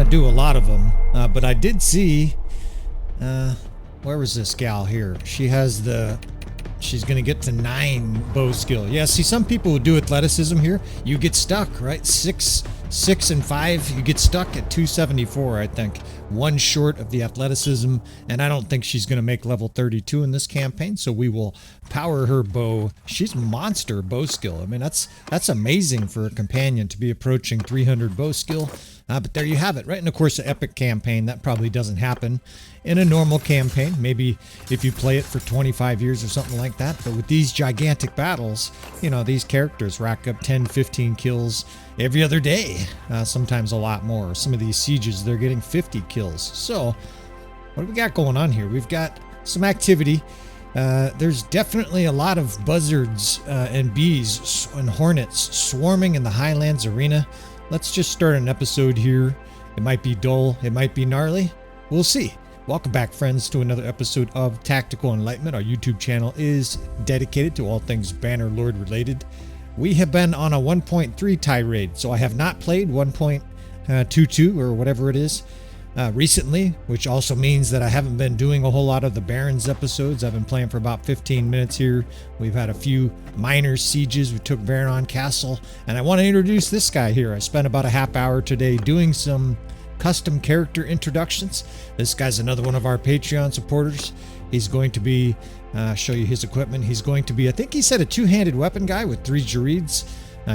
to do a lot of them, but I did see, where was this gal here? She has she's going to get to 9 bow skill. Yeah, see, some people who do athleticism here, you get stuck, right? 6 and 5, you get stuck at 274, I think. One short of the athleticism, and I don't think she's going to make level 32 in this campaign, so we will power her bow. She's monster bow skill. I mean, that's amazing for a companion to be approaching 300 bow skill. But there you have it, right? And of course, the epic campaign, that probably doesn't happen in a normal campaign. Maybe if you play it for 25 years or something like that. But with these gigantic battles, you know, these characters rack up 10, 15 kills every other day. Sometimes a lot more. Some of these sieges, they're getting 50 kills. So what do we got going on here? We've got some activity. There's definitely a lot of buzzards and bees and hornets swarming in the Highlands arena. Let's just start an episode here. It might be dull, it might be gnarly. We'll see. Welcome back, friends, to another episode of Tactical Enlightenment. Our YouTube channel is dedicated to all things Bannerlord related. We have been on a 1.3 tirade, so I have not played 1.22 or whatever it is recently, which also means that I haven't been doing a whole lot of the Barons episodes. I've been playing for about 15 minutes here. We've had a few minor sieges. We took Varannon Castle, and I want to introduce this guy here. I spent about a half hour today doing some custom character introductions. This guy's another one of our Patreon supporters. He's going to be, show you his equipment. He's going to be, I think he said, a two-handed weapon guy with 3 Jarids.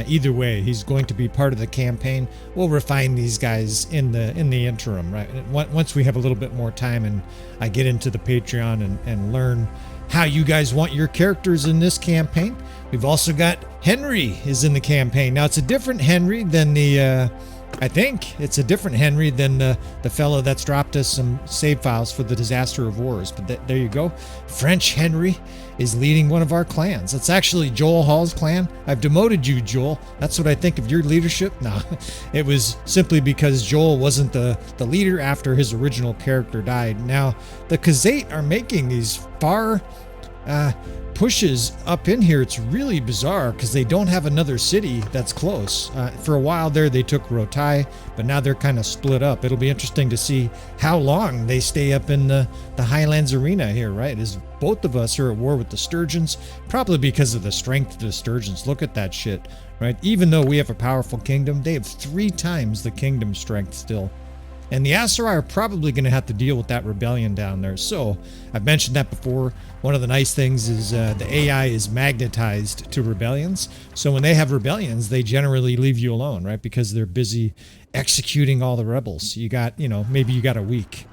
Either way, he's going to be part of the campaign. We'll refine these guys in the interim, right? Once we have a little bit more time and I get into the Patreon and learn how you guys want your characters in this campaign. We've also got Henry is in the campaign. Now, it's a different Henry than the... I think it's a different Henry than the fellow that's dropped us some save files for the Disaster of Wars. But there you go. French Henry is leading one of our clans. It's actually Joel Hall's clan. I've demoted you, Joel. That's what I think of your leadership. No, it was simply because Joel wasn't the leader after his original character died. Now, the Khazate are making these far pushes up in here. It's really bizarre because they don't have another city that's close. For a while there, they took Rotai, but now they're kind of split up. It'll be interesting to see how long they stay up in the Highlands arena here, right? As both of us are at war with the Sturgeons, probably because of the strength of the Sturgeons. Look at that shit, right? Even though we have a powerful kingdom, they have 3 times the kingdom strength still. And the Aserai are probably going to have to deal with that rebellion down there. So, I've mentioned that before. One of the nice things is the AI is magnetized to rebellions. So when they have rebellions, they generally leave you alone, right? Because they're busy executing all the rebels. You got, maybe you got a week.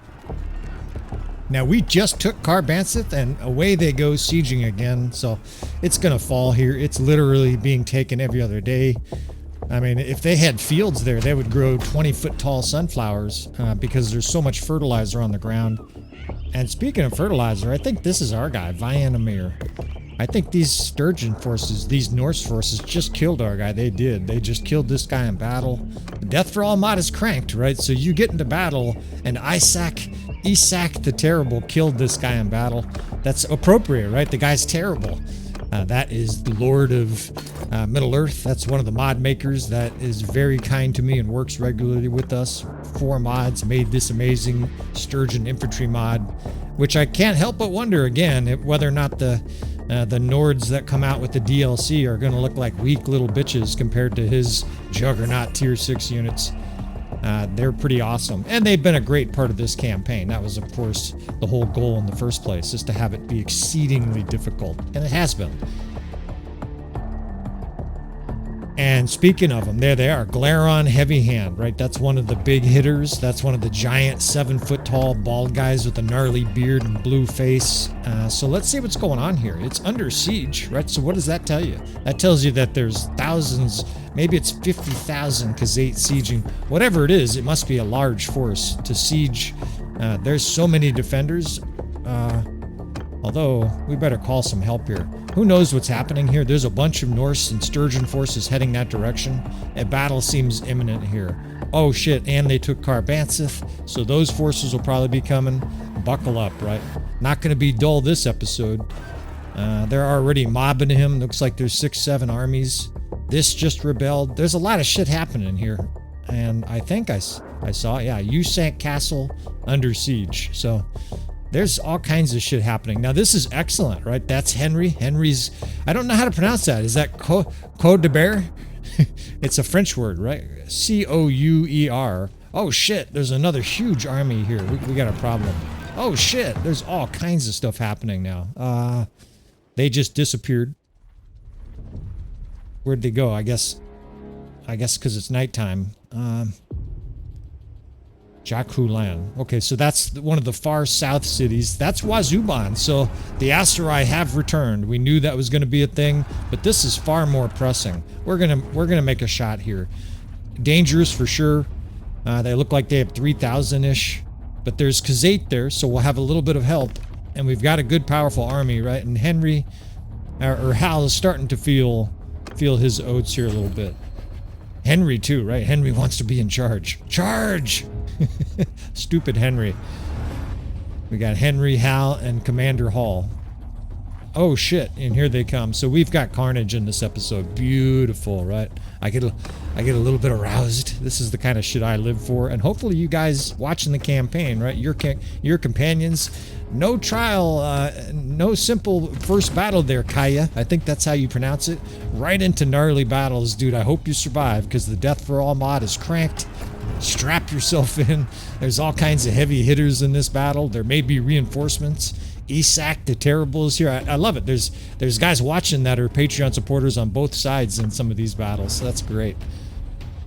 Now, we just took Car Banseth, and away they go sieging again. So, it's going to fall here. It's literally being taken every other day. I mean, if they had fields there, they would grow 20-foot tall sunflowers because there's so much fertilizer on the ground. And speaking of fertilizer, I think this is our guy, Vianamir. I think these Sturgeon forces, these Norse forces, just killed our guy. They did. They just killed this guy in battle. Death for all mod is cranked, right? So you get into battle, and Isak the Terrible killed this guy in battle. That's appropriate, right? The guy's terrible. That is the Lord of Middle-earth. That's one of the mod makers that is very kind to me and works regularly with us. 4 mods made this amazing Sturgeon infantry mod, which I can't help but wonder again whether or not the Nords that come out with the DLC are going to look like weak little bitches compared to his Juggernaut tier 6 units. They're pretty awesome, and they've been a great part of this campaign. That was, of course, the whole goal in the first place, is to have it be exceedingly difficult, and it has been. And speaking of them, there they are. Glaron Heavy Hand, right? That's one of the big hitters. That's one of the giant 7-foot-tall bald guys with a gnarly beard and blue face. So let's see what's going on here. It's under siege, right? So what does that tell you? That tells you that there's thousands, maybe it's 50,000 Khazate sieging. Whatever it is, it must be a large force to siege. There's so many defenders. Although, we better call some help here. Who knows what's happening here? There's a bunch of Norse and Sturgeon forces heading that direction. A battle seems imminent here. Oh shit, and they took Car Banseth, so those forces will probably be coming. Buckle up, right? Not going to be dull this episode. They're already mobbing him. Looks like there's 6-7 armies. This just rebelled. There's a lot of shit happening here. And I think I saw. Yeah, Usank Castle under siege. So there's all kinds of shit happening. Now this is excellent, right? That's Henry. Henry's, I don't know how to pronounce that. Is that Côte de Bear? It's a French word, right? C-O-U-E-R. Oh shit, there's another huge army here. We got a problem. Oh shit, there's all kinds of stuff happening now. They just disappeared. Where'd they go? I guess because it's nighttime. Jakulan. Okay, so that's one of the far south cities. That's Wazuban. So the Aserai have returned. We knew that was going to be a thing, but this is far more pressing. We're gonna make a shot here. Dangerous for sure. They look like they have 3,000-ish, but there's Khazate there, so we'll have a little bit of help, and we've got a good, powerful army, right? And Henry, or Hal, is starting to feel his oats here a little bit. Henry too, right? Henry wants to be in charge. Charge! Stupid Henry. We got Henry, Hal, and Commander Hall. Oh shit, and here they come. So we've got carnage in this episode. Beautiful, right? I get a little bit aroused. This is the kind of shit I live for, and hopefully you guys watching the campaign, right? Your companions. No trial, no simple first battle there, Kaya. I think that's how you pronounce it. Right into gnarly battles, dude. I hope you survive, because the Death for All mod is cranked. Strap yourself in. There's all kinds of heavy hitters in this battle. There may be reinforcements. Isak the Terrible is here. I love it. There's guys watching that are Patreon supporters on both sides in some of these battles, so that's great.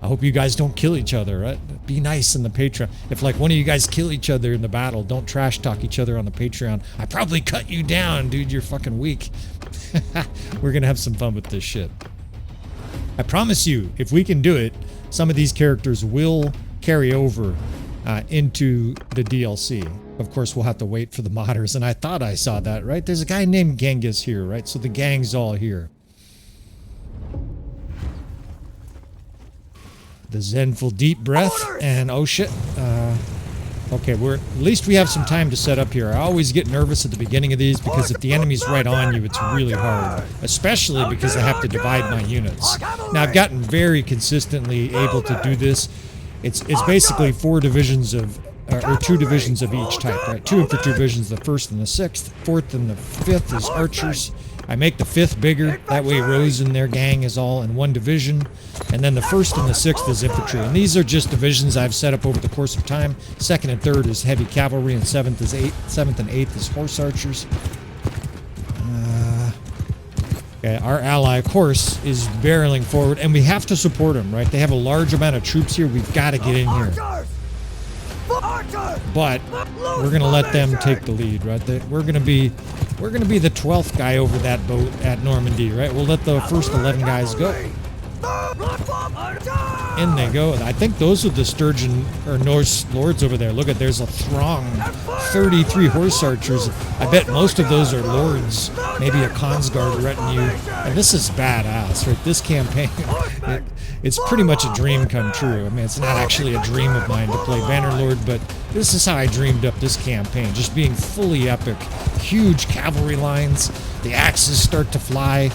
I hope you guys don't kill each other, right? Be nice in the Patreon. If like one of you guys kill each other in the battle, don't trash talk each other on the Patreon. I probably cut you down, dude. You're fucking weak. We're gonna have some fun with this shit. I promise you, if we can do it, some of these characters will carry over into the DLC. Of course, we'll have to wait for the modders, and I thought I saw that, right? There's a guy named Genghis here, right? So the gang's all here. The Zenful deep breath, and oh shit. Okay, at least we have some time to set up here. I always get nervous at the beginning of these because if the enemy's right on you, it's really hard. Especially because I have to divide my units. Now, I've gotten very consistently able to do this. It's basically 4 divisions of, or 2 divisions of each type, right? 2 infantry divisions, the 1st and the 6th. 4th and the 5th is archers. I make the 5th bigger. That way Rose and their gang is all in 1 division. And then the 1st and the 6th is infantry. And these are just divisions I've set up over the course of time. 2nd and 3rd is heavy cavalry, and 7th and 8th is horse archers. Okay, our ally, of course, is barreling forward, and we have to support them, right? They have a large amount of troops here. We've got to get in here. But we're gonna let them take the lead, right? We're gonna be the 12th guy over that boat at Normandy, right? We'll let the first 11 guys go. In they go. I think those are the Sturgeon or Norse lords over there. Look at, there's a throng, 33 horse archers. I bet most of those are lords, maybe a Consguard retinue. And this is badass, right? This campaign, it's pretty much a dream come true. I mean, it's not actually a dream of mine to play Bannerlord, but this is how I dreamed up this campaign, just being fully epic. Huge cavalry lines, the axes start to fly.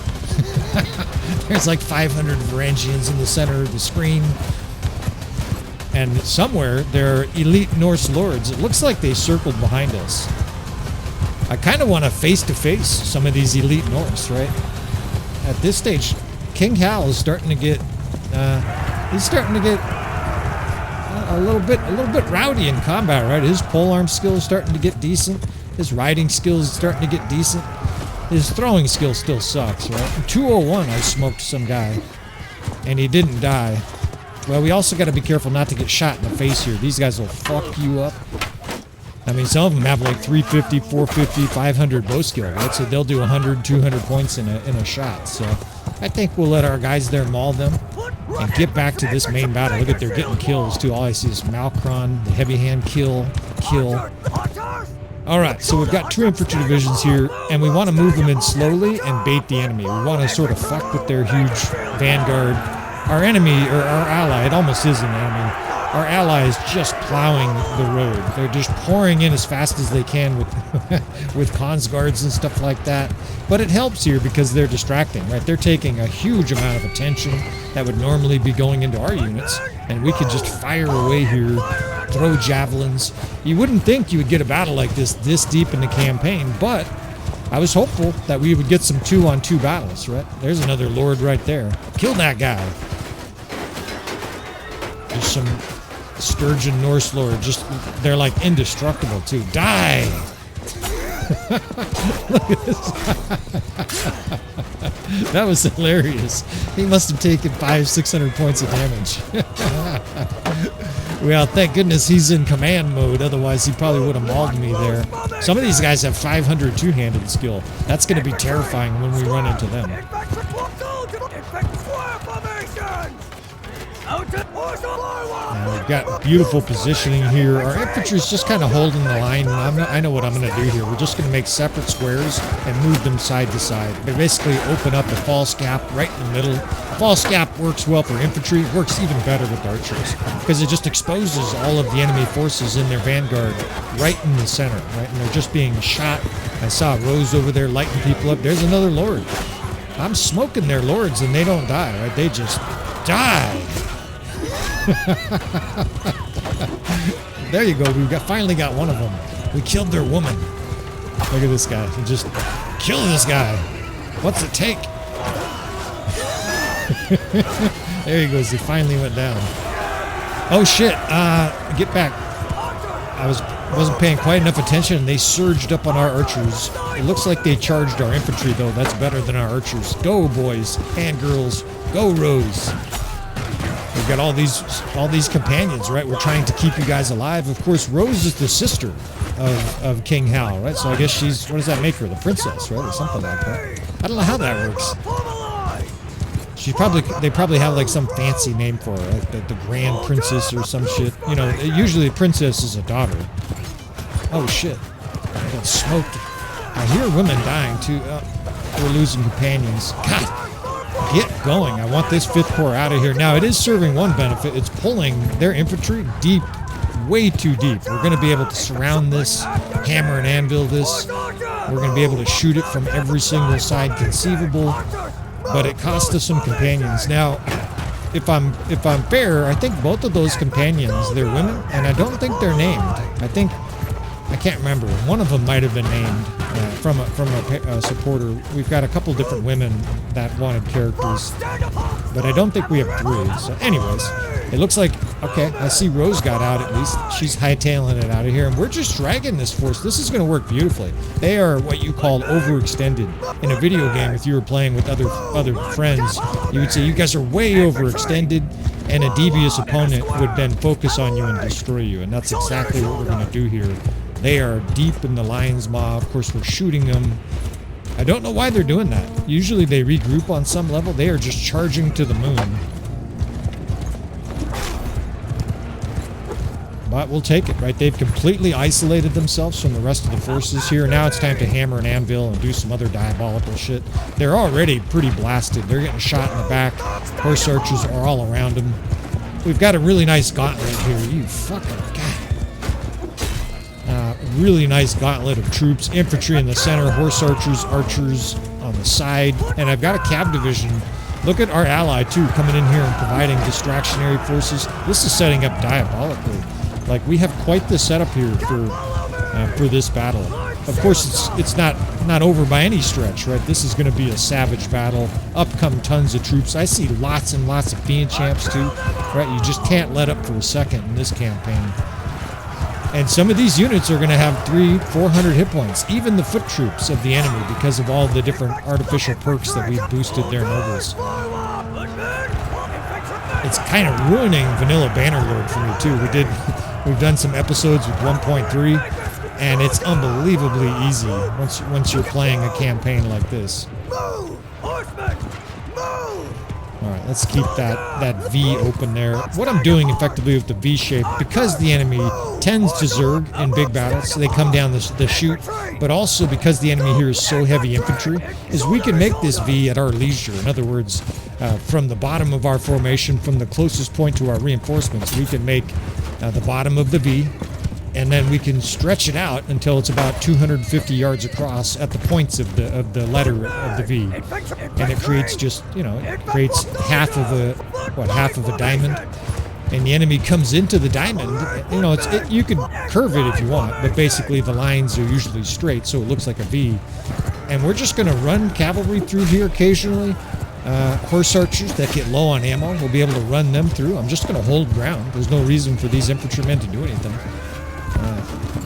There's like 500 Varangians in the center of the screen. And somewhere there are elite Norse lords. It looks like they circled behind us. I kind of want to face-to-face some of these elite Norse, right? At this stage, King Hal is starting to get he's starting to get a little bit rowdy in combat, right? His polearm skill is starting to get decent. His riding skill is starting to get decent. His throwing skill still sucks, right? In 201, I smoked some guy, and he didn't die. Well, we also got to be careful not to get shot in the face here. These guys will fuck you up. I mean, some of them have like 350, 450, 500 bow skill, right? So they'll do 100, 200 points in a shot. So I think we'll let our guys there maul them and get back to this main battle. Look at, they're getting kills too. All I see is Malkron, the heavy hand kill. Alright, so we've got 2 infantry divisions here, and we want to move them in slowly and bait the enemy. We want to sort of fuck with their huge vanguard. Our enemy, or our ally, it almost is an enemy, our allies just plowing the road. They're just pouring in as fast as they can with with cons guards and stuff like that. But it helps here because they're distracting, right? They're taking a huge amount of attention that would normally be going into our units, and we could just fire away here, throw javelins. You wouldn't think you would get a battle like this deep in the campaign, but I was hopeful that we would get some 2-on-2 battles, right? There's another Lord right there. Kill that guy. There's some Sturgeon Norse Lord. Just, they're like indestructible too. Die! Look at this. That was hilarious. He must have taken 500-600 points of damage. Well, thank goodness he's in command mode, otherwise he probably would have mauled me there. Some of these guys have 500 two-handed skill. That's going to be terrifying when we run into them. Now we've got beautiful positioning here. Our infantry's just kind of holding the line. I know what I'm going to do here. We're just going to make separate squares and move them side to side. They basically open up a false gap right in the middle. A false gap works well for infantry. It works even better with archers because it just exposes all of the enemy forces in their vanguard right in the center, right? And they're just being shot. I saw Rose over there lighting people up. There's another Lord. I'm smoking their Lords and they don't die, right? They just die. There you go. We finally got one of them. We killed their woman. Look at this guy. We just kill this guy. What's it take? There he goes. He finally went down. Oh shit! Get back. I wasn't paying quite enough attention, and they surged up on our archers. It looks like they charged our infantry, though. That's better than our archers. Go, boys and girls. Go, Rose. We've got all these companions, right? We're trying to keep you guys alive. Of course, Rose is the sister of King Hal, right? So I guess she's, what does that make her? The princess, right? Or something like that. I don't know how that works. They probably have like some fancy name for her, like the Grand Princess or some shit. You know, usually a princess is a daughter. Oh shit. I got smoked. I hear women dying too. We're losing companions. God. Get going. I want this 5th Corps out of here. Now, it is serving one benefit. It's pulling their infantry deep, way too deep. We're going to be able to surround this, hammer and anvil this. We're going to be able to shoot it from every single side conceivable. But it cost us some companions. Now, if I'm fair, I think both of those companions, they're women, and I don't think they're named. I can't remember. One of them might have been named from a supporter. We've got a couple different women that wanted characters, but I don't think we have 3. So anyways, it looks like, okay, I see Rose got out at least. She's hightailing it out of here, and we're just dragging this force. This is going to work beautifully. They are what you call overextended. In a video game, if you were playing with other friends, you would say you guys are way overextended, and a devious opponent would then focus on you and destroy you, and that's exactly what we're going to do here. They are deep in the Lion's Maw. Of course, we're shooting them. I don't know why they're doing that. Usually they regroup on some level. They are just charging to the moon. But we'll take it, right? They've completely isolated themselves from the rest of the forces here. Now it's time to hammer an anvil and do some other diabolical shit. They're already pretty blasted. They're getting shot in the back. Horse archers are all around them. We've got a really nice gauntlet here. You fucking god. Really nice gauntlet of troops. Infantry in the center, horse archers, archers on the side, and I've got a cav division. Look at our ally too, coming in here and providing distractionary forces. This is setting up diabolically. Like, we have quite the setup here for this battle. Of course, it's not over by any stretch, right? This is going to be a savage battle. Up come tons of troops. I see lots and lots of fiend champs too, right? You just can't let up for a second in this campaign. And some of these units are going to have 300-400 hit points, even the foot troops of the enemy, because of all the different artificial perks that we've boosted their nobles. It's kind of ruining vanilla Bannerlord for me too. We've done some episodes with 1.3, and it's unbelievably easy once you're playing a campaign like this. All right, let's keep that V open there. What I'm doing effectively with the V shape, because the enemy tends to zerg in big battles, so they come down the chute, but also because the enemy here is so heavy infantry, is we can make this V at our leisure. In other words, from the bottom of our formation, from the closest point to our reinforcements, we can make the bottom of the V, and then we can stretch it out until it's about 250 yards across at the points of the letter of the V, and it creates just, you know, it creates half of a diamond, and the enemy comes into the diamond. You know, you can curve it if you want, but basically the lines are usually straight, so it looks like a V. And we're just going to run cavalry through here occasionally. Horse archers that get low on ammo, we'll be able to run them through. I'm just going to hold ground. There's no reason for these infantrymen to do anything.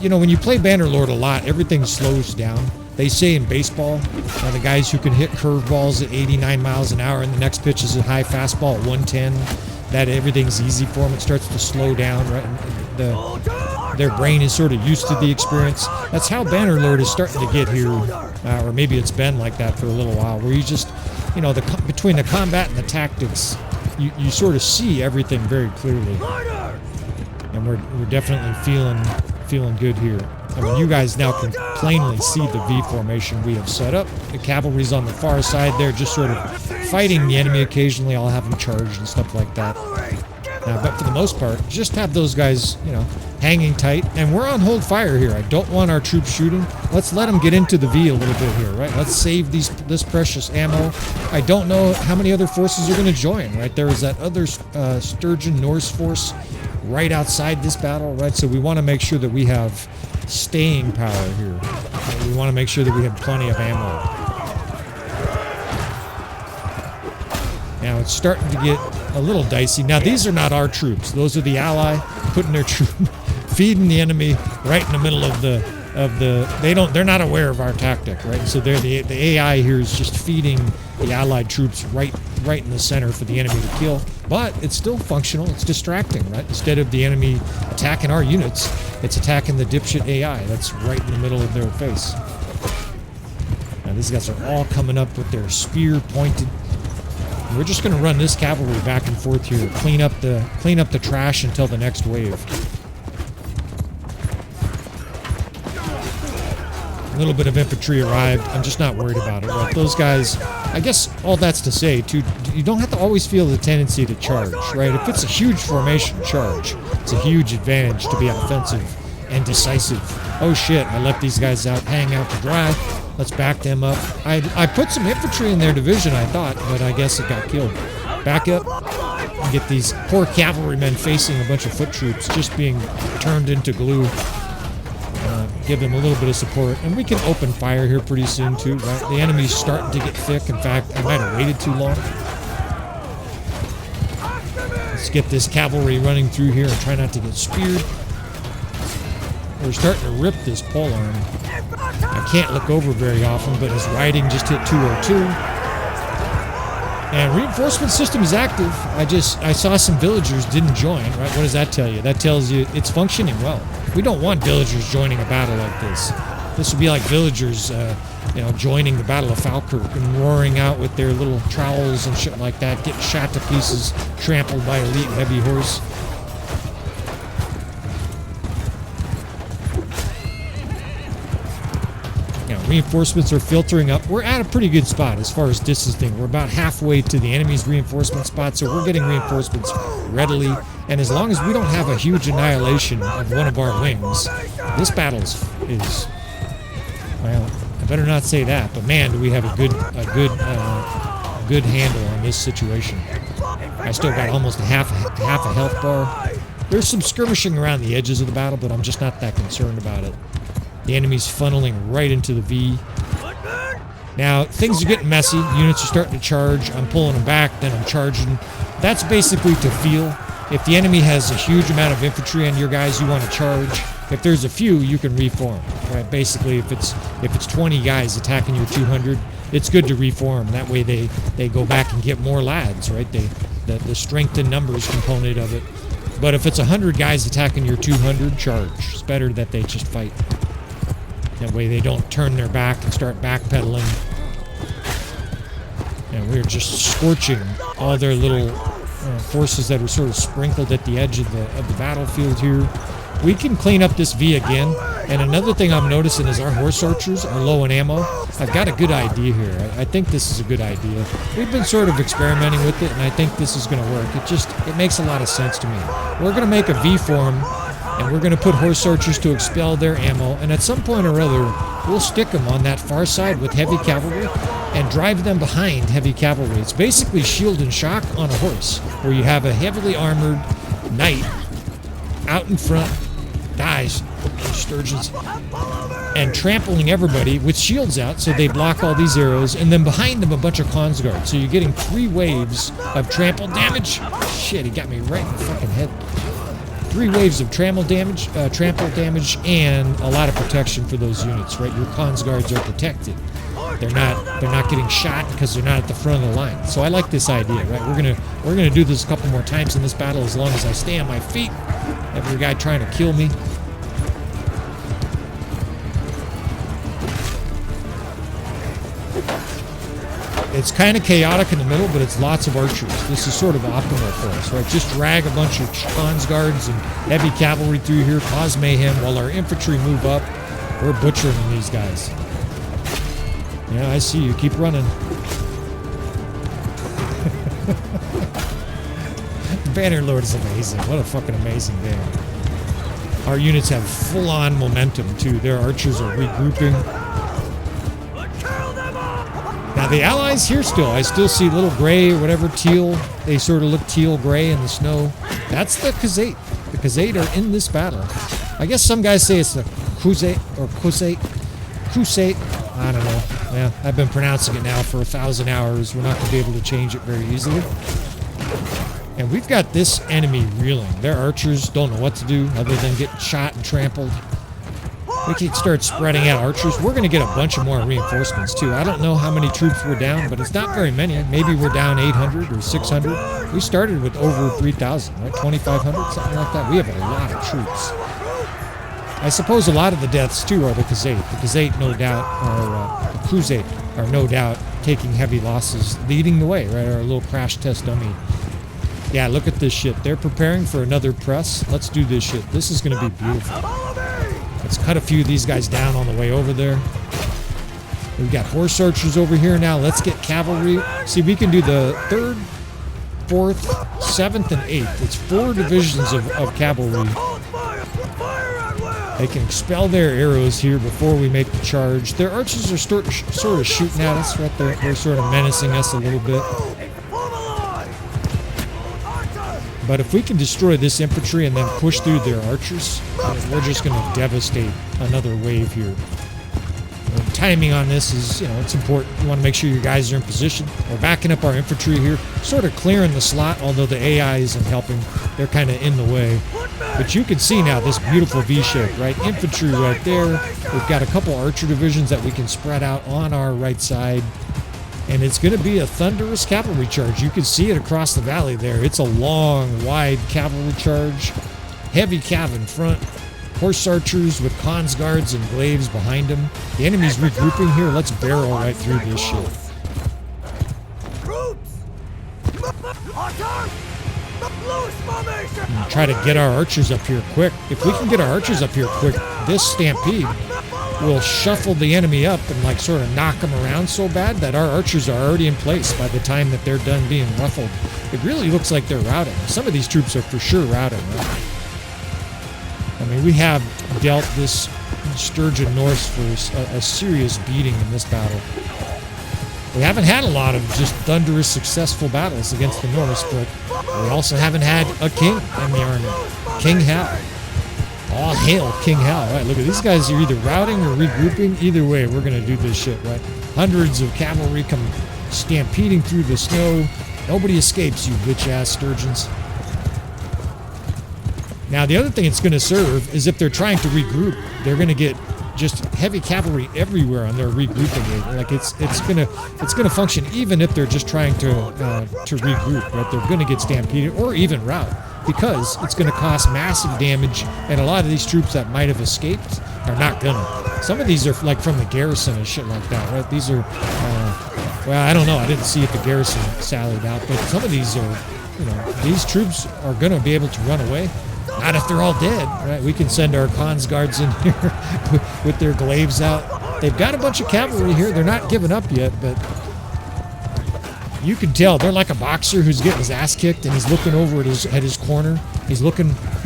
You know, when you play Bannerlord a lot, everything slows down. They say in baseball, the guys who can hit curveballs at 89 miles an hour and the next pitch is a high fastball at 110, that everything's easy for them. It starts to slow down, right? And their brain is sort of used to the experience. That's how Bannerlord is starting to get here, or maybe it's been like that for a little while, where you just, you know, between the combat and the tactics, you sort of see everything very clearly. And we're definitely feeling good here. I mean, you guys now can plainly see the V formation we have set up. The cavalry's on the far side there, just sort of fighting the enemy occasionally. I'll have them charged and stuff like that. But for the most part, just have those guys, you know, hanging tight. And we're on hold fire here. I don't want our troops shooting. Let's let them get into the V a little bit here, right? Let's save this precious ammo. I don't know how many other forces are going to join, right? There is that other Sturgeon Norse force right outside this battle, right? So we want to make sure that we have staying power here. We want to make sure that we have plenty of ammo. Now it's starting to get a little dicey. Now these are not our troops. Those are the ally putting their troop, feeding the enemy right in the middle of the. They're not aware of our tactic, right? So the AI here is just feeding the allied troops right in the center for the enemy to kill. But it's still functional. It's distracting, right? Instead of the enemy attacking our units, it's attacking the dipshit AI that's right in the middle of their face. Now these guys are all coming up with their spear pointed. We're just going to run this cavalry back and forth here, clean up the trash until the next wave. A little bit of infantry arrived. I'm just not worried about it. Right? Those guys, I guess all that's to say, too, you don't have to always feel the tendency to charge, right? If it's a huge formation, charge. It's a huge advantage to be offensive and decisive. Oh shit, I let these guys hang out to dry. Let's back them up. I put some infantry in their division, I thought, but I guess it got killed. Back up and get these poor cavalrymen facing a bunch of foot troops just being turned into glue. Give them a little bit of support, and we can open fire here pretty soon too, right? The enemy's starting to get thick. In fact, I might have waited too long. Let's get this cavalry running through here and try not to get speared. We're starting to rip this pole arm. I can't look over very often, but his riding just hit 202. And reinforcement system is active. I saw some villagers didn't join, right? What does that tell you? That tells you it's functioning well. We don't want villagers joining a battle like this. This would be like villagers, you know, joining the Battle of Falkirk and roaring out with their little trowels and shit like that, getting shot to pieces, trampled by elite heavy horse. Reinforcements are filtering up. We're at a pretty good spot as far as distancing. We're about halfway to the enemy's reinforcement spot, so we're getting reinforcements readily. And as long as we don't have a huge annihilation of one of our wings, this battle is well, I better not say that, but man, do we have a good handle on this situation. I still got almost half a health bar. There's some skirmishing around the edges of the battle, but I'm just not that concerned about it. The enemy's funneling right into the V. Now, things are getting messy. Units are starting to charge. I'm pulling them back, then I'm charging. That's basically to feel. If the enemy has a huge amount of infantry on your guys, you want to charge. If there's a few, you can reform. Right? Basically, if it's 20 guys attacking your 200, it's good to reform. That way they go back and get more lads, right? The strength in numbers component of it. But if it's 100 guys attacking your 200, charge. It's better that they just fight. That way they don't turn their back and start backpedaling. And we're just scorching all their little forces that are sort of sprinkled at the edge of the battlefield here. We can clean up this V again. And another thing I'm noticing is our horse archers are low in ammo. I've got a good idea here. I think this is a good idea. We've been sort of experimenting with it, and I think this is going to work. It makes a lot of sense to me. We're going to make a V form, and we're going to put horse archers to expel their ammo, and at some point or other, we'll stick them on that far side with heavy cavalry and drive them behind heavy cavalry. It's basically shield and shock on a horse, where you have a heavily armored knight out in front, dies, sturgeons, and trampling everybody with shields out so they block all these arrows, and then behind them a bunch of cons guards. So you're getting 3 waves of trample damage. Shit, he got me right in the fucking head. 3 waves of trample damage, and a lot of protection for those units, right? Your cons guards are protected. They're not getting shot because they're not at the front of the line. So I like this idea, right? We're gonna do this a couple more times in this battle as long as I stay on my feet. Every guy trying to kill me. It's kind of chaotic in the middle, but it's lots of archers. This is sort of optimal for us, right? Just drag a bunch of cons guards and heavy cavalry through here, cause mayhem, while our infantry move up. We're butchering these guys. Yeah, I see you. Keep running. Bannerlord is amazing. What a fucking amazing game. Our units have full-on momentum, too. Their archers are regrouping. Now, the allies here still. I still see little gray or whatever, teal. They sort of look teal-gray in the snow. That's the Khazate. The Khazate are in this battle. I guess some guys say it's the Khuzate or Khuzate. Khuzate. I don't know. Yeah, I've been pronouncing it now for 1,000 hours. We're not going to be able to change it very easily. And we've got this enemy reeling. Their archers don't know what to do other than get shot and trampled. We can start spreading out archers. We're going to get a bunch of more reinforcements, too. I don't know how many troops we're down, but it's not very many. Maybe we're down 800 or 600. We started with over 3,000, right? 2,500, something like that. We have a lot of troops. I suppose a lot of the deaths, too, are the Khazate. The Khazate, no doubt, are the Khuzate are no doubt taking heavy losses, leading the way, right? Our little crash test dummy. Yeah, look at this shit. They're preparing for another press. Let's do this shit. This is going to be beautiful. Let's cut a few of these guys down on the way over there. We've got horse archers over here now. Let's get cavalry. See, we can do the 3rd, 4th, 7th, and 8th. It's 4 divisions of cavalry. They can expel their arrows here before we make the charge. Their archers are sort of shooting at us right there. They're sort of menacing us a little bit. But if we can destroy this infantry and then push through their archers, we're just going to devastate another wave here. And timing on this is, it's important. You want to make sure your guys are in position. We're backing up our infantry here, sort of clearing the slot, although the AI isn't helping. They're kind of in the way. But you can see now this beautiful V-shape, right? Infantry right there. We've got a couple archer divisions that we can spread out on our right side. And it's going to be a thunderous cavalry charge. You can see it across the valley there. It's a long, wide cavalry charge. Heavy cav in front. Horse archers with cons guards and glaives behind them. The enemy's regrouping here. Let's barrel right through this shit. And try to get our archers up here quick. If we can get our archers up here quick, this stampede will shuffle the enemy up and sort of knock them around so bad that our archers are already in place by the time that they're done being ruffled. It really looks like they're routing. Some of these troops are for sure routing, right? I mean, we have dealt this Sturgeon Norse for a serious beating in this battle. We haven't had a lot of just thunderous, successful battles against the Norse, but we also haven't had a king in the army. King Hal. All hail King Hal, right? Look at these guys are either routing or regrouping. Either way, we're going to do this shit, right? Hundreds of cavalry come stampeding through the snow. Nobody escapes, you bitch-ass sturgeons. Now, the other thing it's going to serve is if they're trying to regroup, they're going to get just heavy cavalry everywhere on their regrouping. Like it's going to function even if they're just trying to regroup, right? They're going to get stampeded or even rout, because it's going to cost massive damage, and a lot of these troops that might have escaped are not gonna. Some of these are like from the garrison and shit like that, right? These are, well, I don't know. I didn't see if the garrison sallied out, but some of these are, these troops are gonna be able to run away. Not if they're all dead, right? We can send our cons guards in here with their glaives out. They've got a bunch of cavalry here. They're not giving up yet, but you can tell they're like a boxer who's getting his ass kicked, and he's looking over at his corner. He's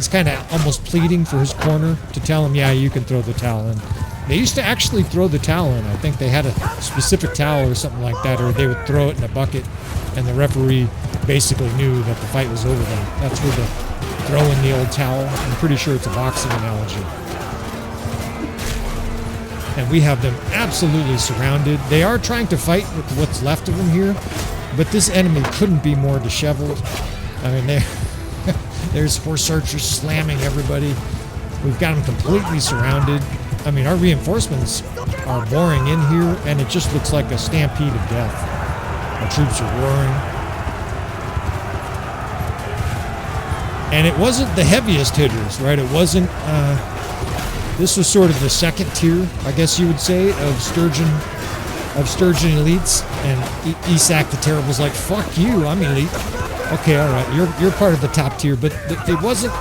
kind of almost pleading for his corner to tell him, yeah, you can throw the towel in. They used to actually throw the towel in. I think they had a specific towel or something like that, or they would throw it in a bucket, and the referee basically knew that the fight was over then. That's where the throw in the old towel. I'm pretty sure it's a boxing analogy. And we have them absolutely surrounded. They are trying to fight with what's left of them here, but this enemy couldn't be more disheveled. I mean, there's horse archers slamming everybody. We've got them completely surrounded. I mean, our reinforcements are boring in here, and it just looks like a stampede of death. Our troops are roaring. And it wasn't the heaviest hitters, right? It wasn't, this was sort of the second tier, I guess you would say, of Sturgeon elites. And Isak the Terrible's like, fuck you, I'm elite. Okay, all right, you're part of the top tier, but it wasn't,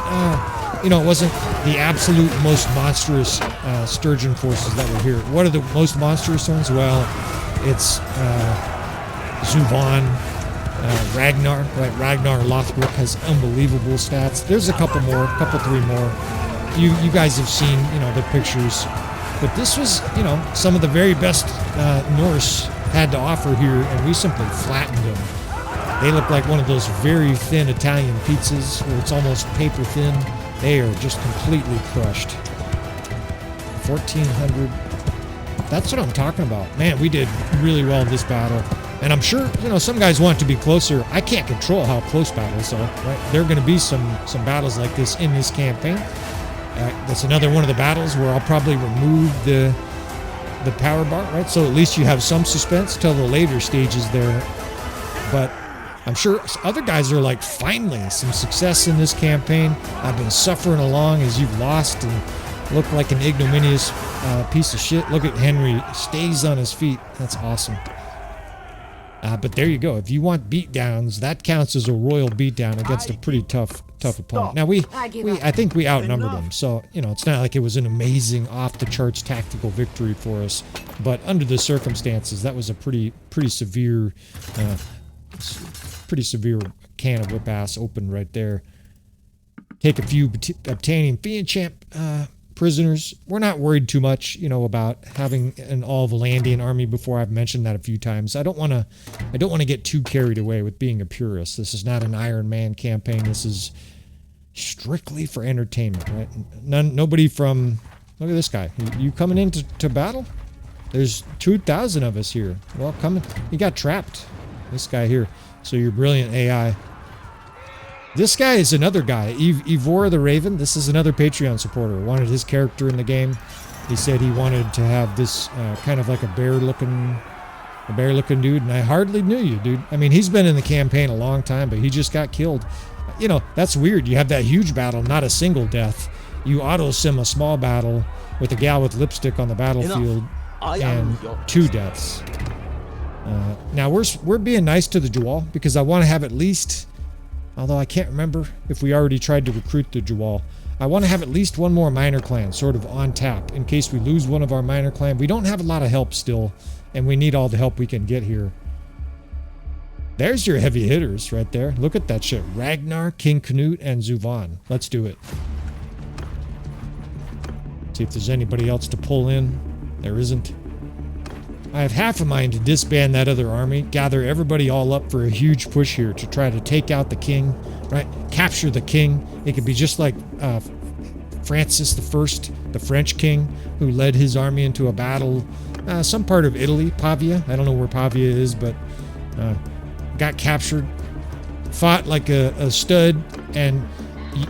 it wasn't the absolute most monstrous Sturgeon forces that were here. What are the most monstrous ones? Well, it's Zuvan, Ragnar, right? Ragnar Lothbrok has unbelievable stats. There's a couple three more. You guys have seen, the pictures. But this was, some of the very best Norse had to offer here, and we simply flattened them. They look like one of those very thin Italian pizzas where it's almost paper thin. They are just completely crushed. 1,400. That's what I'm talking about. Man, we did really well in this battle. And I'm sure, some guys want to be closer. I can't control how close battles are, right? There are going to be some battles like this in this campaign. That's another one of the battles where I'll probably remove the power bar, right? So at least you have some suspense till the later stages there. But I'm sure other guys are like, finally, some success in this campaign. I've been suffering along as you've lost and look like an ignominious piece of shit. Look at Henry, stays on his feet. That's awesome. But there you go. If you want beatdowns, that counts as a royal beatdown against a pretty tough opponent. Now I think we outnumbered them, so it's not like it was an amazing off-the-charts tactical victory for us. But under the circumstances, that was a pretty severe can of whip ass open right there. Take a few obtaining Fianchamp prisoners. We're not worried too much, about having an all Vlandian army before. I've mentioned that a few times. I don't want to get too carried away with being a purist. This is not an Iron Man campaign. This is strictly for entertainment, right? Nobody from, look at this guy. You coming into battle? There's 2,000 of us here. Well, you got trapped. This guy here. So you're brilliant AI. This guy is another guy, Ivor the Raven. This is another Patreon supporter. Wanted his character in the game. He said he wanted to have this kind of like a bear-looking dude, and I hardly knew you, dude. I mean, he's been in the campaign a long time, but he just got killed. That's weird. You have that huge battle, not a single death. You auto-sim a small battle with a gal with lipstick on the battlefield, and 2 deaths. Now, we're being nice to the Jawal, because I want to have at least... Although I can't remember if we already tried to recruit the Jawal. I want to have at least one more minor clan sort of on tap in case we lose one of our minor clan. We don't have a lot of help still, and we need all the help we can get here. There's your heavy hitters right there. Look at that shit. Ragnar, King Canute, and Zuvan. Let's do it. See if there's anybody else to pull in. There isn't. I have half a mind to disband that other army, gather everybody all up for a huge push here to try to take out the king, right? Capture the king. It could be just like Francis I, the French king, who led his army into a battle, some part of Italy, Pavia. I don't know where Pavia is, but got captured, fought like a stud, and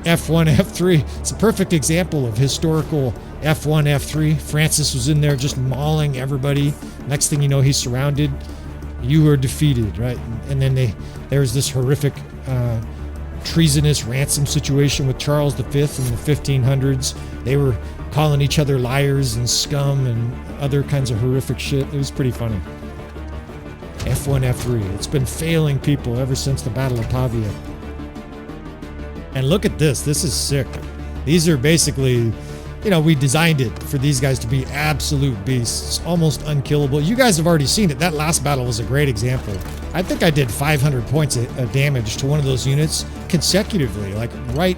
F1, F3. It's a perfect example of historical F1, F3. Francis was in there just mauling everybody. Next thing you know, he's surrounded. You are defeated, right? And then there's this horrific treasonous ransom situation with Charles V in the 1500s. They were calling each other liars and scum and other kinds of horrific shit. It was pretty funny. F1, F3. It's been failing people ever since the Battle of Pavia. And look at this. This is sick. These are basically, you know, we designed it for these guys to be absolute beasts, almost unkillable. You guys have already seen it. That last battle was a great example. I think I did 500 points of damage to one of those units consecutively, like right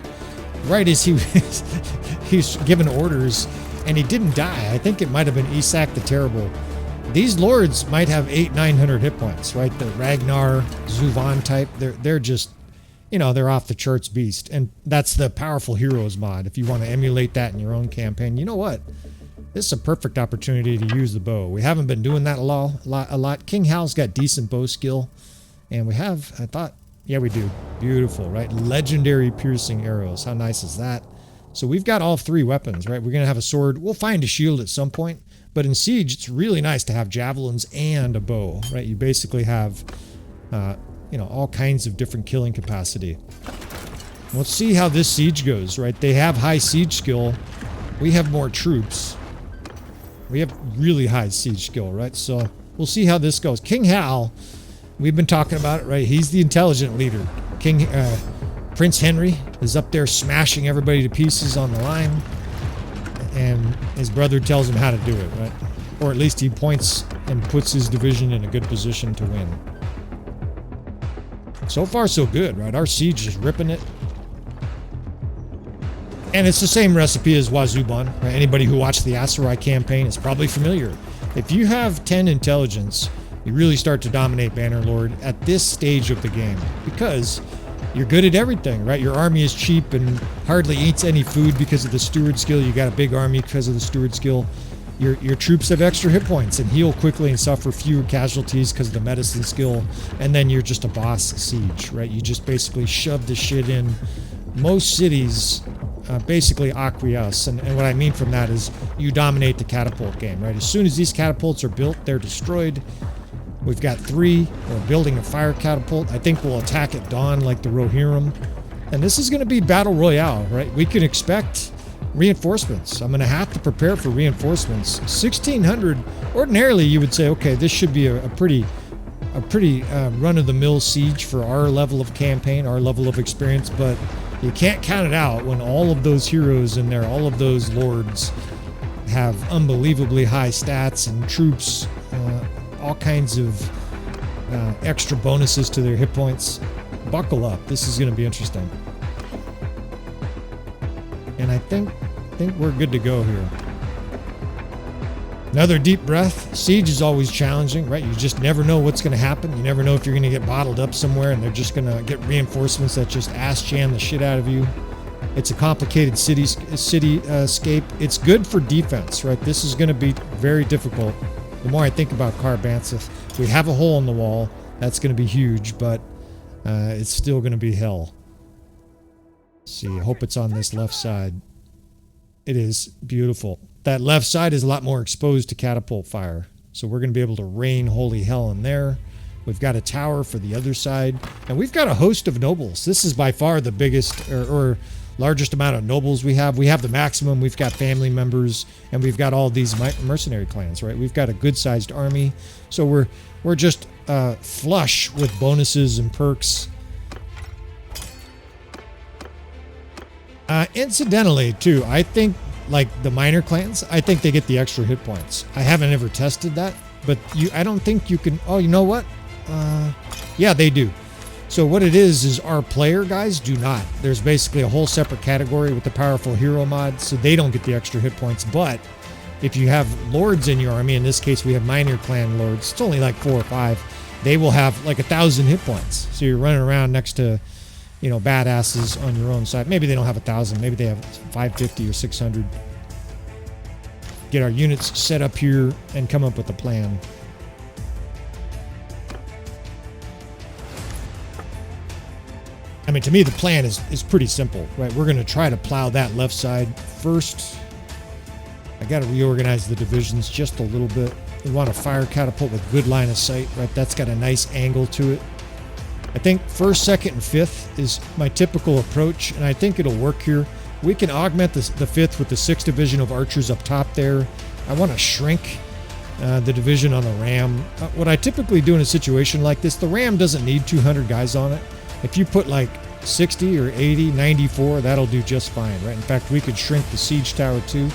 as he's given orders, and he didn't die. I think it might have been Isak the Terrible. These lords might have 800-900 hit points, right? The Ragnar, Zuvan type. They're just, you know, they're off the charts beast. And that's the Powerful Heroes mod. If you want to emulate that in your own campaign, you know what? This is a perfect opportunity to use the bow. We haven't been doing that a lot. King Hal's got decent bow skill. And we have, I thought, yeah, we do. Beautiful, right? Legendary piercing arrows. How nice is that? So we've got all three weapons, right? We're going to have a sword. We'll find a shield at some point. But in Siege, it's really nice to have javelins and a bow, right? You basically have, you know, all kinds of different killing capacity. Let's see how this siege goes, right? They have high siege skill. We have more troops. We have really high siege skill, right? So we'll see how this goes. King Hal, we've been talking about it, right? He's the intelligent leader. Prince Henry is up there smashing everybody to pieces on the line. And his brother tells him how to do it, right? Or at least he points and puts his division in a good position to win. So far, so good, right? Our siege is ripping it. And it's the same recipe as Wazuban, right? Anybody who watched the Aserai campaign is probably familiar. If you have 10 intelligence, you really start to dominate Bannerlord at this stage of the game because you're good at everything, right? Your army is cheap and hardly eats any food because of the steward skill. You got a big army because of the steward skill. Your troops have extra hit points and heal quickly and suffer fewer casualties because of the medicine skill. And then you're just a boss siege, right? You just basically shove the shit in. Most cities basically acquiesce. And what I mean from that is you dominate the catapult game, right? As soon as these catapults are built, they're destroyed. We've got 3. We're building a fire catapult. I think we'll attack at dawn like the Rohirrim. And this is going to be Battle Royale, right? We can expect reinforcements. I'm going to have to prepare for reinforcements. 1,600, ordinarily you would say, okay, this should be a pretty run-of-the-mill siege for our level of campaign, our level of experience, but you can't count it out when all of those heroes in there, all of those lords have unbelievably high stats and troops, all kinds of extra bonuses to their hit points. Buckle up. This is going to be interesting. And I think we're good to go here. Another deep breath. Siege is always challenging, right? You just never know what's going to happen. You never know if you're going to get bottled up somewhere and they're just going to get reinforcements that just ass jam the shit out of you. It's a complicated cityscape. It's good for defense, right? This is going to be very difficult. The more I think about Car Banseth, we have a hole in the wall. That's going to be huge, but it's still going to be hell. Let's see, I hope it's on this left side. It is beautiful. That left side is a lot more exposed to catapult fire. So we're going to be able to rain holy hell in there. We've got a tower for the other side. And we've got a host of nobles. This is by far the biggest or largest amount of nobles we have. We have the maximum. We've got family members. And we've got all these mercenary clans, right? We've got a good-sized army. So we're just flush with bonuses and perks. Incidentally, too, I think, like the minor clans, I think they get the extra hit points. I haven't ever tested that, but I don't think you can... Oh, you know what? Yeah, they do. So what it is our player guys do not. There's basically a whole separate category with the powerful hero mod, so they don't get the extra hit points. But if you have lords in your army, in this case we have minor clan lords, it's only like 4 or 5, they will have like 1,000 hit points. So you're running around next to, you know, badasses on your own side. Maybe they don't have 1,000. Maybe they have 550 or 600. Get our units set up here and come up with a plan. I mean, to me, the plan is pretty simple, right? We're going to try to plow that left side first. I got to reorganize the divisions just a little bit. We want a fire catapult with good line of sight, right? That's got a nice angle to it. I think 1st, 2nd, and 5th is my typical approach, and I think it'll work here. We can augment the 5th with the 6th division of archers up top there. I want to shrink the division on the ram. What I typically do in a situation like this, the ram doesn't need 200 guys on it. If you put like 60 or 80, 94, that'll do just fine, right? In fact, we could shrink the siege tower too.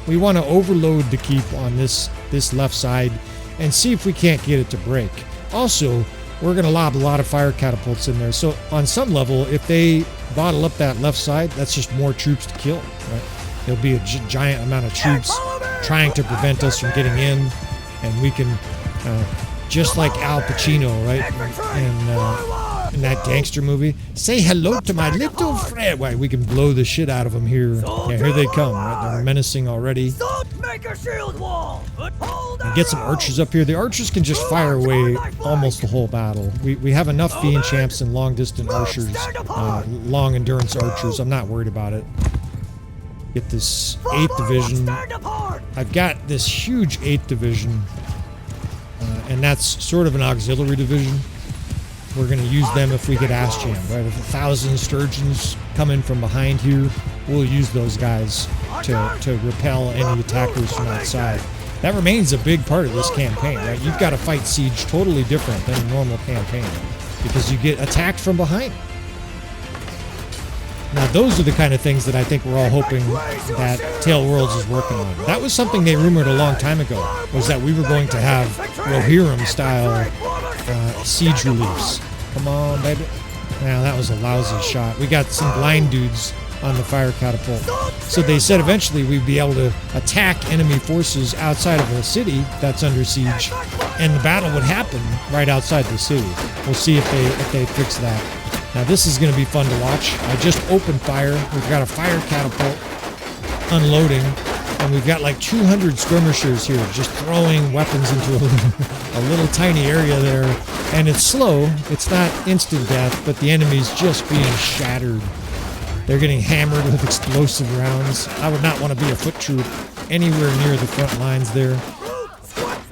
We want to overload the keep on this left side and see if we can't get it to break. Also, we're going to lob a lot of fire catapults in there. So on some level, if they bottle up that left side, that's just more troops to kill, right? There'll be a giant amount of troops trying to prevent us from getting in, and we can, just like Al Pacino, right, in that gangster movie, say hello to my little friend. Why, we can blow the shit out of them here. Yeah, here they come, right? They're menacing already. And get some archers up here. The archers can just fire away almost the whole battle. We have enough fiend champs and long distance archers, long endurance archers. I'm not worried about it. Get this 8th division. I've got this huge 8th division, and that's sort of an auxiliary division. We're going to use them if we get ass jammed, right? If 1,000 sturgeons come in from behind here, we'll use those guys to repel any attackers from outside. That remains a big part of this campaign, right? You've got to fight siege totally different than a normal campaign because you get attacked from behind. Now, those are the kind of things that I think we're all hoping that Tale Worlds is working on. That was something they rumored a long time ago, was that we were going to have Rohirrim-style siege reliefs. Come on, baby. Now, that was a lousy shot. We got some blind dudes on the fire catapult. So they said eventually we'd be able to attack enemy forces outside of a city that's under siege, and the battle would happen right outside the city. We'll see if they fix that. Now this is going to be fun to watch. I just opened fire. We've got a fire catapult unloading, and we've got like 200 skirmishers here just throwing weapons into a little tiny area there. And it's slow. It's not instant death, but the enemy's just being shattered. They're getting hammered with explosive rounds. I would not want to be a foot troop anywhere near the front lines there.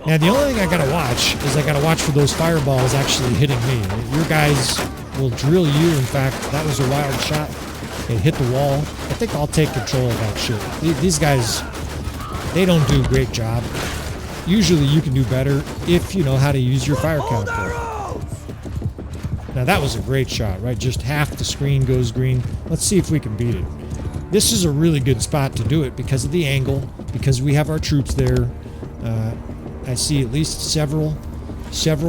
Now the only thing I gotta watch is I gotta watch for those fireballs actually hitting me. Your guys will drill you. In fact, that was a wild shot. It hit the wall. I think I'll take control of that shit. These guys, they don't do a great job. Usually you can do better if you know how to use your fire catapult. Now that was a great shot, right? Just half the screen goes green. Let's see if we can beat it. This is a really good spot to do it because of the angle, because we have our troops there. I see at least several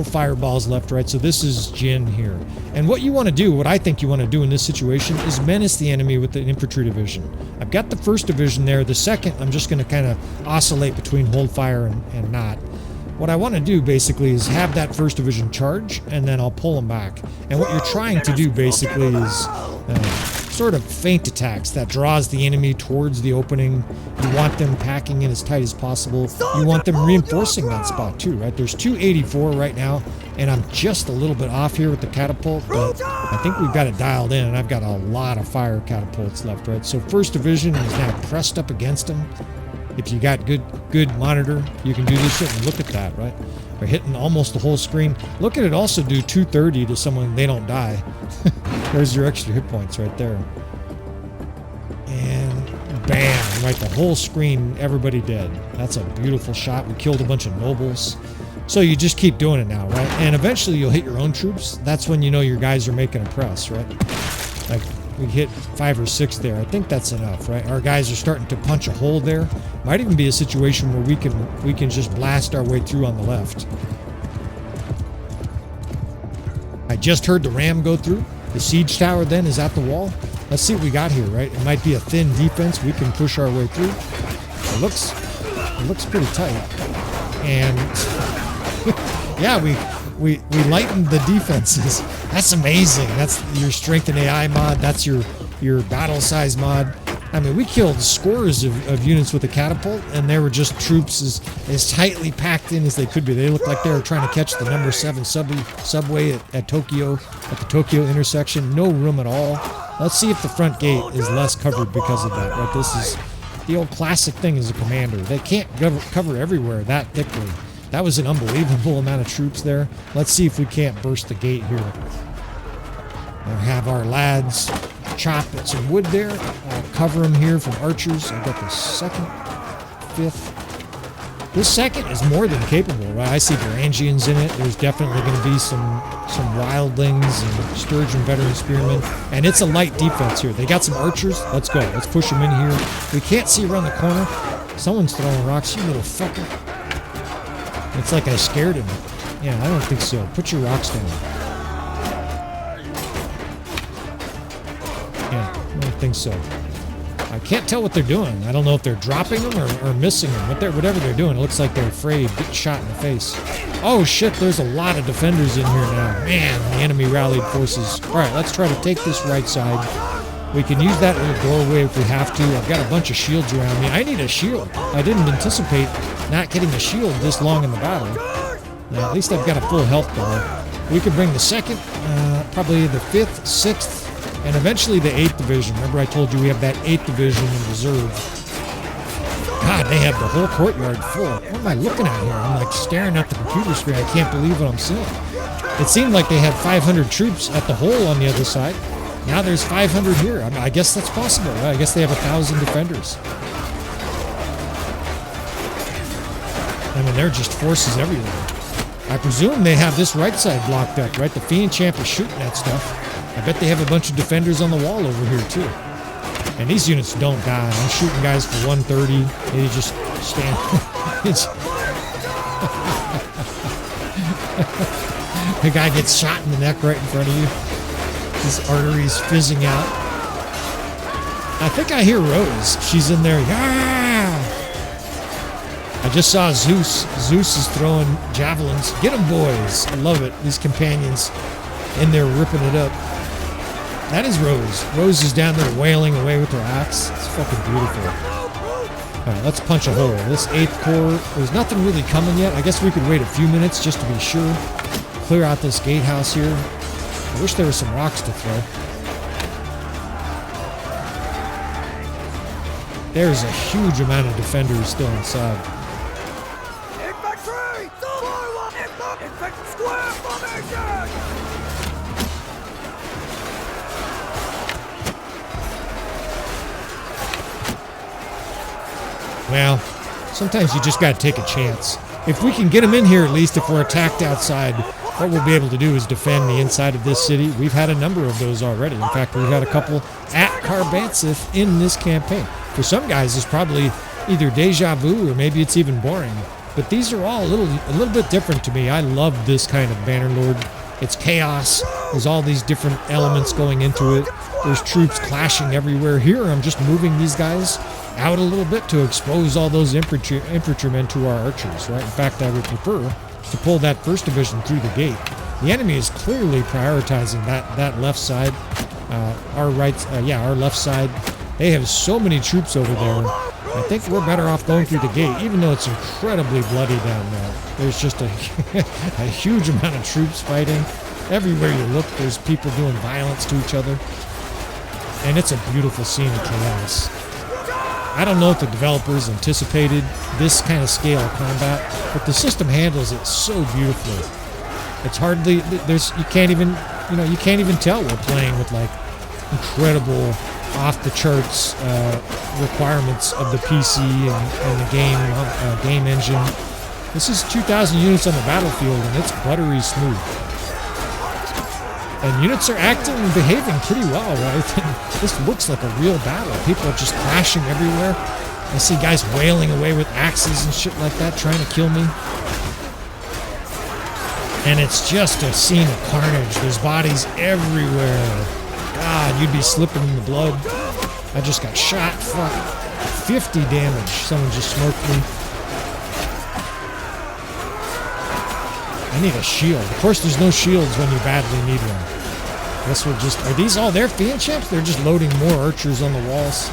fireballs left, right? So this is Jin here. And what you want to do, what I think you want to do in this situation, is menace the enemy with an infantry division. I've got the 1st division there. The 2nd, I'm just going to kind of oscillate between hold fire and not. What I want to do basically is have that 1st division charge, and then I'll pull them back. And what you're trying to do basically is sort of feint attacks that draws the enemy towards the opening. You want them packing in as tight as possible. You want them reinforcing that spot too, right? There's 284 right now, and I'm just a little bit off here with the catapult, but I think we've got it dialed in, and I've got a lot of fire catapults left, right? So 1st division is now pressed up against them. If you got good monitor, you can do this shit, and look at that, right? We're hitting almost the whole screen. Look at it also do 230 to someone, they don't die. There's your extra hit points right there. And bam, right, the whole screen, everybody dead. That's a beautiful shot. We killed a bunch of nobles. So you just keep doing it now, right? And eventually you'll hit your own troops. That's when you know your guys are making a press, right? Like, we hit 5 or 6 there. I think that's enough, right? Our guys are starting to punch a hole there. Might even be a situation where we can just blast our way through on the left. I just heard the ram go through. The siege tower then is at the wall. Let's see what we got here, right? It might be a thin defense. We can push our way through. It looks pretty tight. And yeah, we lightened the defenses. That's amazing. That's your strength and AI mod. That's your battle size mod. I mean, we killed scores of units with a catapult, and they were just troops as tightly packed in as they could be. They looked like they were trying to catch the number 7 subway at Tokyo, at the Tokyo intersection. No room at all. Let's see if the front gate is less covered because of that, right? This is the old classic thing as a commander. They can't cover everywhere that thickly. That was an unbelievable amount of troops there. Let's see if we can't burst the gate here. We'll have our lads chop at some wood there. I'll cover them here from archers. I've got the 2nd, 5th, This second is more than capable, right? I see Vlandians in it. There's definitely going to be some wildlings and sturgeon veteran spearmen. And it's a light defense here. They got some archers. Let's go. Let's push them in here. We can't see around the corner. Someone's throwing rocks. You little fucker. It's like I scared him. Yeah, I don't think so. Put your rocks down. Yeah, I don't think so. I can't tell what they're doing. I don't know if they're dropping them or missing them. Whatever they're doing, it looks like they're afraid, getting shot in the face. Oh shit, there's a lot of defenders in here now. Man, the enemy rallied forces. Alright, let's try to take this right side. We can use that little doorway if we have to. I've got a bunch of shields around me. I need a shield. I didn't anticipate not getting a shield this long in the battle. Now, at least I've got a full health bar. We could bring the 2nd, probably the 5th, 6th, and eventually the 8th Division. Remember I told you we have that 8th Division in reserve. God, they have the whole courtyard full. What am I looking at here? I'm like staring at the computer screen. I can't believe what I'm seeing. It seemed like they had 500 troops at the hole on the other side. Now there's 500 here. I guess that's possible. I guess they have 1,000 defenders. I mean, they're just forces everywhere. I presume they have this right side blocked up, right? The Fiend Champ is shooting that stuff. I bet they have a bunch of defenders on the wall over here, too. And these units don't die. I'm shooting guys for 130. They just stand. The guy gets shot in the neck right in front of you. His arteries fizzing out. I think I hear Rose. She's in there. Yeah! I just saw Zeus. Zeus is throwing javelins. Get them, boys. I love it. These companions in there ripping it up. That is Rose. Rose is down there wailing away with her axe. It's fucking beautiful. Alright, let's punch a hole. This 8th Corps, there's nothing really coming yet. I guess we could wait a few minutes just to be sure. Clear out this gatehouse here. I wish there were some rocks to throw. There's a huge amount of defenders still inside. Infantry! Infantry square formation! Well, sometimes you just gotta take a chance. If we can get them in here, at least if we're attacked outside, what we'll be able to do is defend the inside of this city. We've had a number of those already. In fact, we've had a couple at Car Banseth in this campaign. For some guys, it's probably either deja vu or maybe it's even boring. But these are all a little bit different to me. I love this kind of Bannerlord. It's chaos. There's all these different elements going into it. There's troops clashing everywhere. Here, I'm just moving these guys out a little bit to expose all those infantrymen to our archers, right? In fact, I would prefer to pull that 1st Division through the gate. The enemy is clearly prioritizing that left side. Our left side. They have so many troops over there. I think we're better off going through the gate, even though it's incredibly bloody down there. There's just a huge amount of troops fighting. Everywhere you look, there's people doing violence to each other. And it's a beautiful scene of chaos. I don't know if the developers anticipated this kind of scale of combat, but the system handles it so beautifully. It's hardly, you can't even tell we're playing with like incredible off-the-charts requirements of the PC and the game engine. This is 2,000 units on the battlefield, and it's buttery smooth. And units are acting and behaving pretty well, right? This looks like a real battle. People are just clashing everywhere. I see guys wailing away with axes and shit like that, trying to kill me. And it's just a scene of carnage. There's bodies everywhere. God, you'd be slipping in the blood. I just got shot. Fuck. 50 damage. Someone just smoked me. I need a shield. Of course, there's no shields when you badly need one. Guess we're just... Are these all their Fiend Champs? They're just loading more archers on the walls.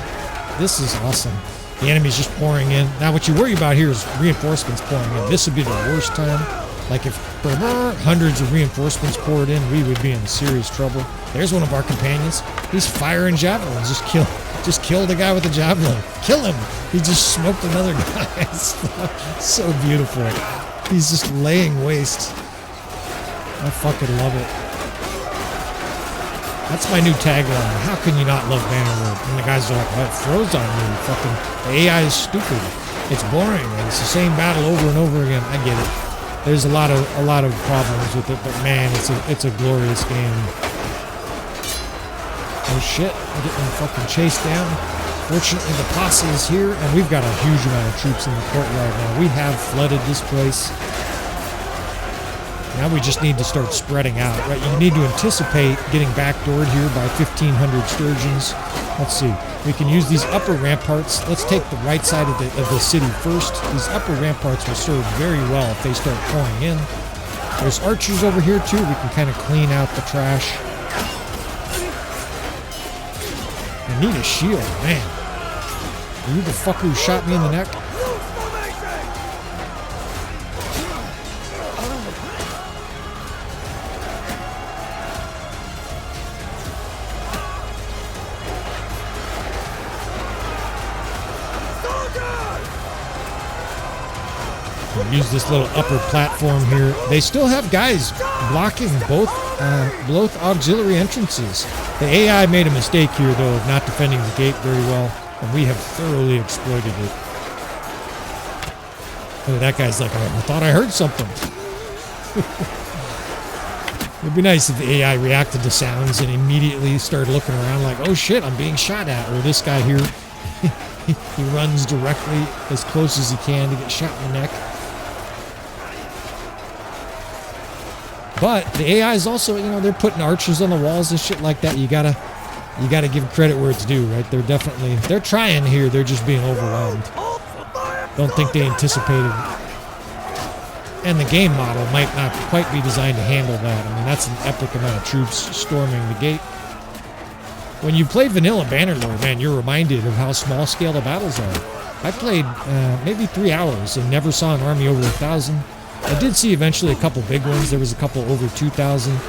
This is awesome. The enemy's just pouring in. Now, what you worry about here is reinforcements pouring in. This would be the worst time. Like if hundreds of reinforcements poured in, we would be in serious trouble. There's one of our companions. He's firing javelins. Just kill the guy with the javelin. Kill him. He just smoked another guy. So beautiful. He's just laying waste. I fucking love it. That's my new tagline. How can you not love Bannerlord? And the guys are like, oh, it froze on me. Fucking, the AI is stupid. It's boring. It's the same battle over and over again. I get it. There's a lot of problems with it, but man, it's a glorious game. Oh shit! I'm getting fucking chased down. Fortunately, the posse is here, and we've got a huge amount of troops in the courtyard now. We have flooded this place. Now we just need to start spreading out, right? You need to anticipate getting backdoored here by 1,500 sturgeons. Let's see. We can use these upper ramparts. Let's take the right side of the city first. These upper ramparts will serve very well if they start pouring in. There's archers over here too. We can kind of clean out the trash. I need a shield, man. Are you the fucker who shot me in the neck? Use this little upper platform here. They still have guys blocking both auxiliary entrances. The AI made a mistake here, though, of not defending the gate very well, and we have thoroughly exploited it. Oh, that guy's like, I thought I heard something. It'd be nice if the AI reacted to sounds and immediately started looking around like, oh shit, I'm being shot at. Or this guy here, he runs directly as close as he can to get shot in the neck. But the AI is also, you know, they're putting archers on the walls and shit like that. You gotta give credit where it's due, right? They're trying here. They're just being overwhelmed. Don't think they anticipated. And the game model might not quite be designed to handle that. I mean, that's an epic amount of troops storming the gate. When you play vanilla Bannerlord, man, you're reminded of how small scale the battles are. I played maybe 3 hours and never saw an army over 1,000. I did see eventually a couple big ones. There was a couple over 2,000.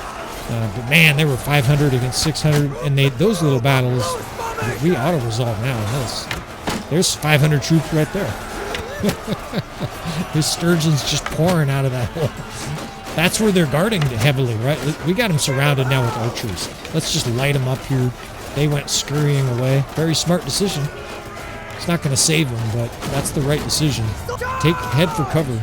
But man, they were 500 against 600. And those little battles, we auto-resolve now in this. There's 500 troops right there. His sturgeon's just pouring out of that hole. That's where they're guarding heavily, right? We got them surrounded now with archers. Let's just light them up here. They went scurrying away. Very smart decision. It's not going to save them, but that's the right decision. Head for cover.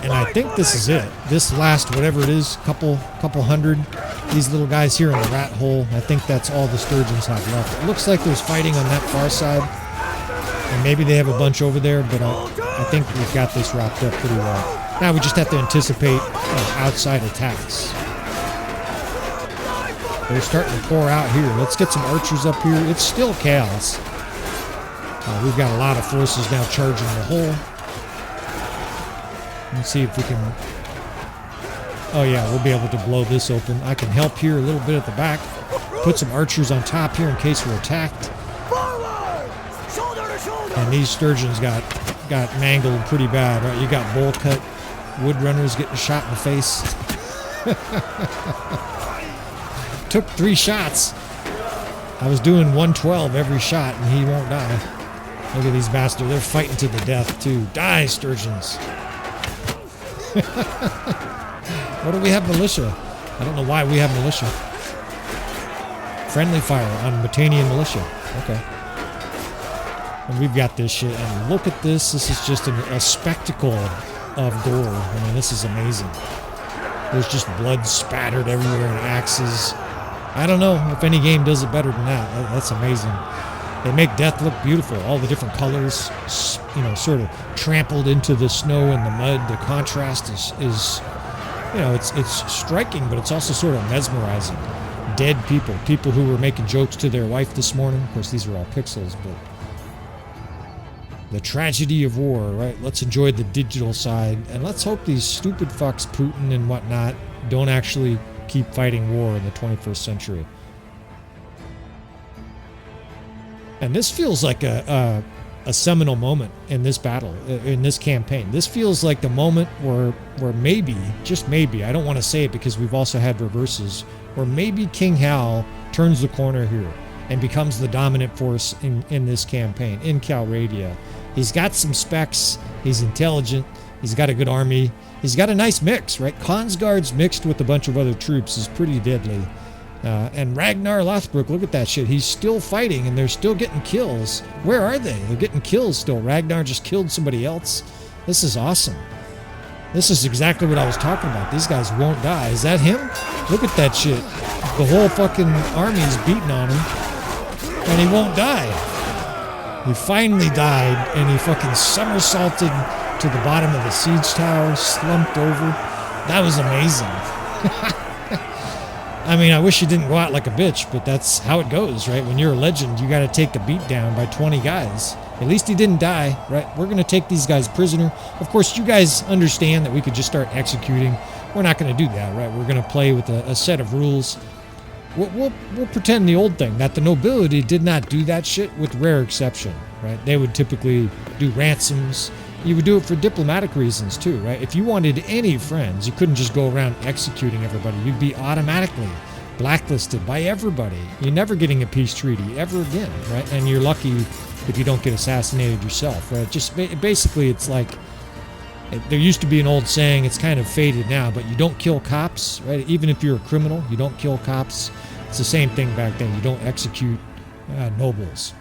And I think this is it. This last, whatever it is, couple hundred, these little guys here in the rat hole, I think that's all the sturgeons have left. It looks like there's fighting on that far side. And maybe they have a bunch over there, but I think we've got this wrapped up pretty well. Now we just have to anticipate outside attacks. They're starting to pour out here. Let's get some archers up here. It's still chaos. We've got a lot of forces now charging the hole. Let's see if we can... Oh yeah, we'll be able to blow this open. I can help here a little bit at the back. Put some archers on top here in case we're attacked. And these sturgeons got mangled pretty bad, right? You got bowl cut wood runners getting shot in the face. Took 3 shots. I was doing 112 every shot and he won't die. Look at these bastards. They're fighting to the death too. Die, sturgeons. What do we have militia? I don't know why we have militia. Friendly fire on Batanian militia. Okay. And we've got this shit. And look at this. This is just a spectacle of gore. I mean, this is amazing. There's just blood spattered everywhere and axes. I don't know if any game does it better than that. That's amazing. They make death look beautiful. All the different colors, you know, sort of trampled into the snow and the mud. The contrast is you know, it's striking, but it's also sort of mesmerizing. Dead people who were making jokes to their wife this morning. Of course, these are all pixels, but the tragedy of war, right? Let's enjoy the digital side, and let's hope these stupid fucks, Putin and whatnot, don't actually keep fighting war in the 21st century. And this feels like a seminal moment in this battle, in this campaign. This feels like the moment where maybe, just maybe, I don't want to say it because we've also had reverses, where maybe King Hal turns the corner here and becomes the dominant force in this campaign, in Calradia. He's got some specs, he's intelligent, he's got a good army, he's got a nice mix, right? Khonsguards mixed with a bunch of other troops is pretty deadly. And Ragnar Lothbrok, look at that shit. He's still fighting and they're still getting kills. Where are they? They're getting kills still. Ragnar just killed somebody else. This is awesome. This is exactly what I was talking about. These guys won't die. Is that him? Look at that shit. The whole fucking army's beating on him. And he won't die. He finally died and he fucking somersaulted to the bottom of the siege tower, slumped over. That was amazing. I mean, I wish you didn't go out like a bitch, but that's how it goes, right? When you're a legend, you got to take the beat down by 20 guys. At least he didn't die, right? We're going to take these guys prisoner. Of course, you guys understand that we could just start executing. We're not going to do that, right? We're going to play with a set of rules. We'll pretend the old thing, that the nobility did not do that shit with rare exception, right? They would typically do ransoms. You would do it for diplomatic reasons too, right? If you wanted any friends, you couldn't just go around executing everybody. You'd be automatically blacklisted by everybody. You're never getting a peace treaty ever again, right? And you're lucky if you don't get assassinated yourself, right? Just basically, it's like, there used to be an old saying, it's kind of faded now, but you don't kill cops, right? Even if you're a criminal, you don't kill cops. It's the same thing back then. You don't execute nobles.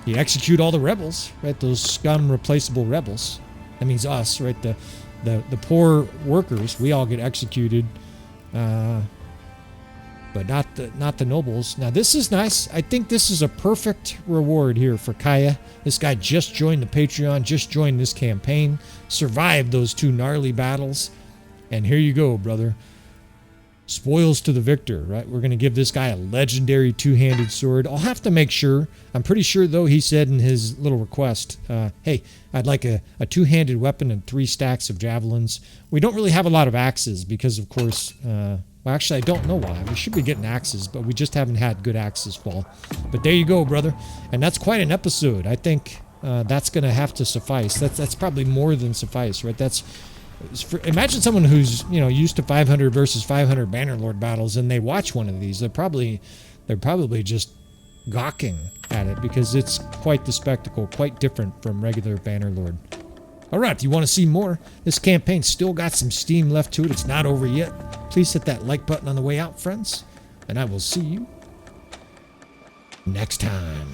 You execute all the rebels, right? Those scum replaceable rebels. That means us, right? The poor workers, we all get executed, but not the nobles. Now this is nice. I think this is a perfect reward here for Kaya. This guy just joined the Patreon, just joined this campaign, survived those 2 gnarly battles, and here you go, brother. Spoils to the victor, right? We're going to give this guy a legendary 2-handed sword. I'll have to make sure. I'm pretty sure, though, he said in his little request, hey, I'd like a 2-handed weapon and 3 stacks of javelins. We don't really have a lot of axes because, of course, well, actually, I don't know why. We should be getting axes, but we just haven't had good axes fall. But there you go, brother. And that's quite an episode. I think that's going to have to suffice. That's probably more than suffice, right? Imagine someone who's, used to 500 versus 500 Bannerlord battles, and they watch one of these. They're probably just gawking at it because it's quite the spectacle, quite different from regular Bannerlord. All right, if you want to see more, this campaign's still got some steam left to it. It's not over yet. Please hit that like button on the way out, friends, and I will see you next time.